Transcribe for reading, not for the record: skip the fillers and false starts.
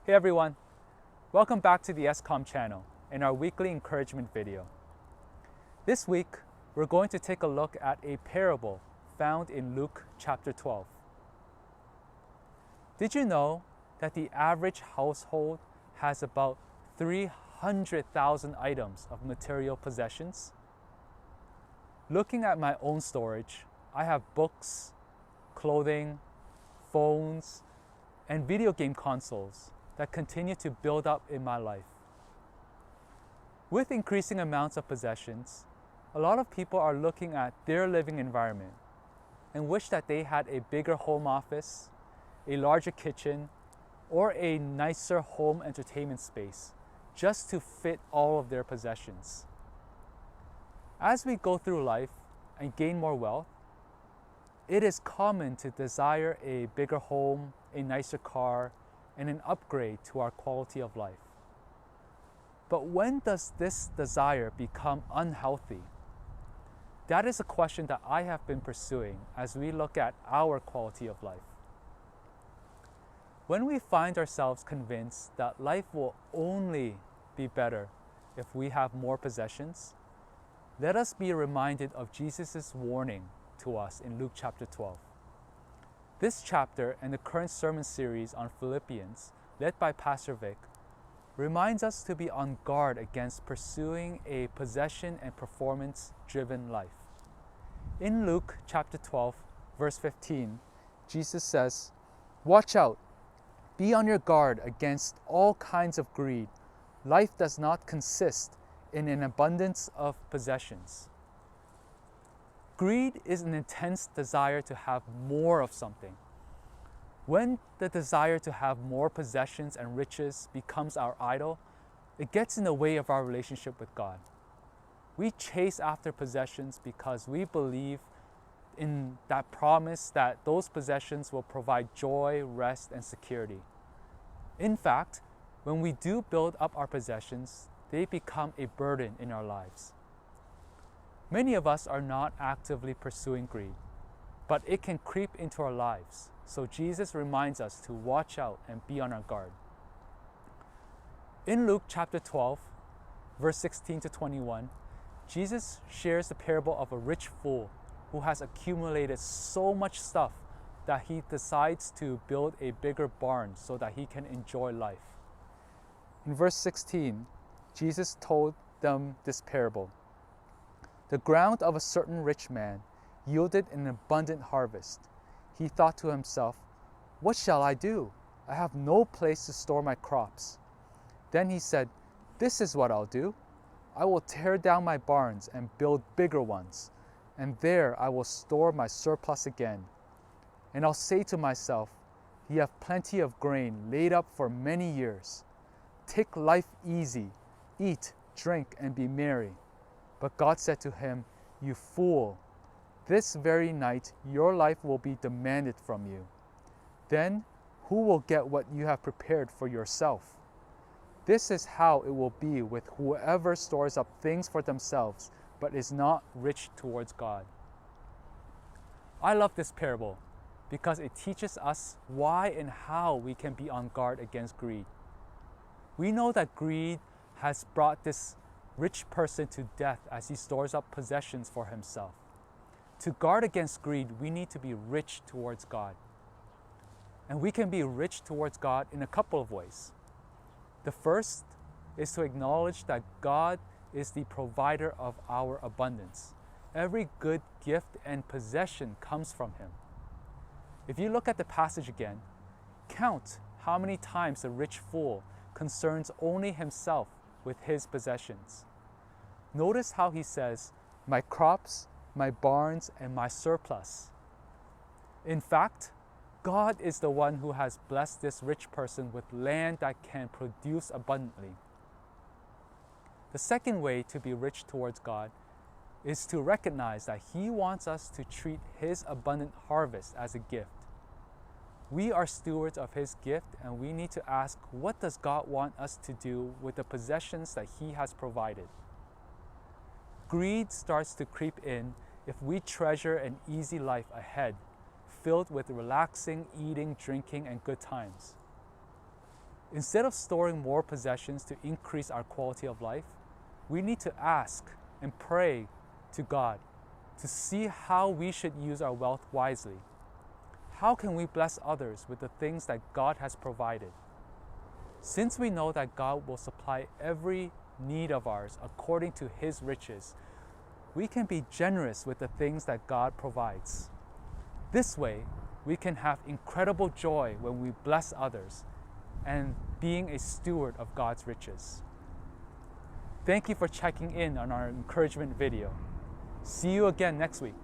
Hey everyone, welcome back to the SCOM channel and our weekly encouragement video. This week, we're going to take a look at a parable found in Luke chapter 12. Did you know that the average household has about 300,000 items of material possessions? Looking at my own storage, I have books, clothing, phones, and video game consoles that continue to build up in my life. With increasing amounts of possessions, a lot of people are looking at their living environment and wish that they had a bigger home office, a larger kitchen, or a nicer home entertainment space just to fit all of their possessions. As we go through life and gain more wealth, it is common to desire a bigger home, a nicer car, and an upgrade to our quality of life. But when does this desire become unhealthy? That is a question that I have been pursuing as we look at our quality of life. When we find ourselves convinced that life will only be better if we have more possessions, let us be reminded of Jesus' warning to us in Luke chapter 12. This chapter and the current sermon series on Philippians, led by Pastor Vic, reminds us to be on guard against pursuing a possession and performance-driven life. In Luke chapter 12, verse 15, Jesus says, "Watch out, be on your guard against all kinds of greed. Life does not consist in an abundance of possessions." Greed is an intense desire to have more of something. When the desire to have more possessions and riches becomes our idol, it gets in the way of our relationship with God. We chase after possessions because we believe in that promise that those possessions will provide joy, rest, and security. In fact, when we do build up our possessions, they become a burden in our lives. Many of us are not actively pursuing greed, but it can creep into our lives. So Jesus reminds us to watch out and be on our guard. In Luke chapter 12, verse 16 to 21, Jesus shares the parable of a rich fool who has accumulated so much stuff that he decides to build a bigger barn so that he can enjoy life. In verse 16, Jesus told them this parable. "The ground of a certain rich man yielded an abundant harvest. He thought to himself, 'What shall I do? I have no place to store my crops.' Then he said, 'This is what I'll do. I will tear down my barns and build bigger ones, and there I will store my surplus again. And I'll say to myself, you have plenty of grain laid up for many years. Take life easy, eat, drink, and be merry.' But God said to him, 'You fool, this very night your life will be demanded from you. Then who will get what you have prepared for yourself? This is how it will be with whoever stores up things for themselves, but is not rich towards God.'" I love this parable because it teaches us why and how we can be on guard against greed. We know that greed has brought this rich person to death as he stores up possessions for himself. To guard against greed, we need to be rich towards God. And we can be rich towards God in a couple of ways. The first is to acknowledge that God is the provider of our abundance. Every good gift and possession comes from Him. If you look at the passage again, count how many times the rich fool concerns only himself with his possessions. Notice how he says, "My crops, my barns, and my surplus." In fact, God is the one who has blessed this rich person with land that can produce abundantly. The second way to be rich towards God is to recognize that He wants us to treat His abundant harvest as a gift. We are stewards of His gift, and we need to ask, what does God want us to do with the possessions that He has provided? Greed starts to creep in if we treasure an easy life ahead, filled with relaxing, eating, drinking, and good times. Instead of storing more possessions to increase our quality of life, we need to ask and pray to God to see how we should use our wealth wisely. How can we bless others with the things that God has provided? Since we know that God will supply every need of ours according to His riches, we can be generous with the things that God provides. This way, we can have incredible joy when we bless others and being a steward of God's riches. Thank you for checking in on our encouragement video. See you again next week.